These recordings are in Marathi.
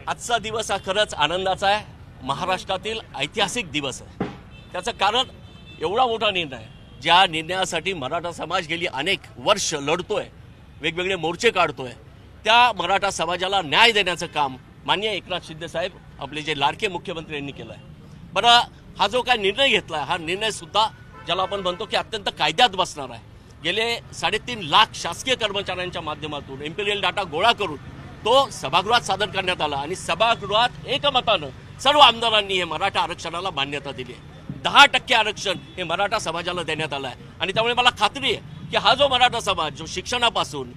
आजचा दिवस हा खरंच आनंदाचा आहे। महाराष्ट्रातील ऐतिहासिक दिवस आहे। त्याचं कारण एवढा मोठा निर्णय, ज्या निर्णयासाठी मराठा समाज गेली अनेक वर्ष लढतोय, वेगवेगळे मोर्चे काढतोय, त्या मराठा समाजाला न्याय देण्याचं काम माननीय एकनाथ शिंदे साहेब आपले जे लाडके मुख्यमंत्री यांनी केलं आहे। बरं, हा जो काय निर्णय घेतला हा निर्णय सुद्धा ज्याला आपण म्हणतो की अत्यंत कायद्यात बसणार आहे। गेले 3.5 लाख शासकीय कर्मचाऱ्यांच्या माध्यमातून इम्पिरियल डाटा गोळा करून तो सभागृहात सादर करण्यात आला आणि सभागृहात एकमतानं सर्व आमदारांनी हे मराठा आरक्षणाला मान्यता दिली आहे। 10% आरक्षण हे मराठा समाजाला देण्यात आलं आहे आणि त्यामुळे मला खात्री आहे की हा जो मराठा समाज जो शिक्षणापासून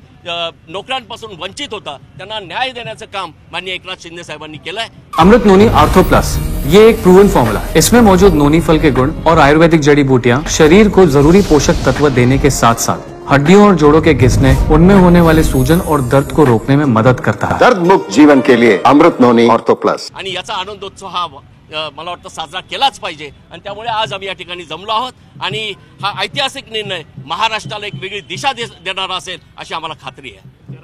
नोकऱ्यांपासून वंचित होता त्यांना न्याय देण्याचं काम माननीय एकनाथ शिंदे साहेबांनी केलं आहे। अमृत नोनी आर्थो प्लस, ये एक प्रूवन फॉर्मूला है। इसमें मौजूद नोनी फल के गुण और आयुर्वेदिक जड़ी बूटियां शरीर को जरूरी पोषक तत्व देने के साथ साथ हड्डियों और जोड़ों के घिसने, उनमें होने वाले सूजन और दर्द को रोकने में मदद करता है। दर्द मुक्त जीवन के लिए अमृत नोनी ऑर्थो प्लस। आणि याचा आनंदोत्सव हा मला वाटतं साजरा केलाच पाहिजे आणि त्यामुळे आज आम्ही या ठिकाणी जमलो आहोत आणि हा ऐतिहासिक निर्णय महाराष्ट्राला एक वेगळी दिशा देणारा असेल अशी आम्हाला खात्री आहे।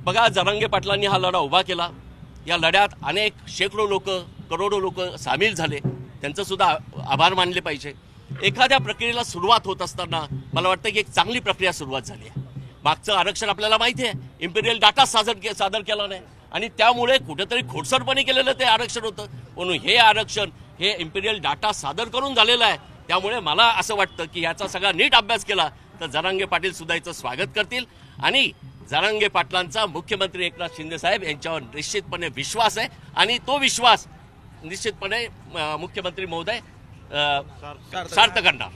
बघा, जरांगे पाटलांनी हा लढा उभा केला। या लढ्यात अनेक शेकडो लोक, करोडो लोक सामील झाले, त्यांचं सुद्धा आभार मानले पाहिजे। एखाद्या प्रक्रियेला सुरुवात होत असताना मला वाटतं की एक चांगली प्रक्रिया सुरुवात झाली आहे। मागचं आरक्षण आपल्याला माहिती आहे, इम्पिरियल डाटा सादर केला नाही आणि त्यामुळे कुठेतरी खोडसरपणे केलेलं ते आरक्षण होतं, म्हणून हे आरक्षण हे इम्पिरियल डाटा सादर करून झालेलं आहे। त्यामुळे मला असं वाटतं की याचा सगळा नीट अभ्यास केला तर जरांगे पाटील सुद्धा याचं स्वागत करतील आणि जरांगे पाटलांचा मुख्यमंत्री एकनाथ शिंदे साहेब यांच्यावर निश्चितपणे विश्वास आहे आणि तो विश्वास निश्चितपणे मुख्यमंत्री महोदय सार्थ करणार।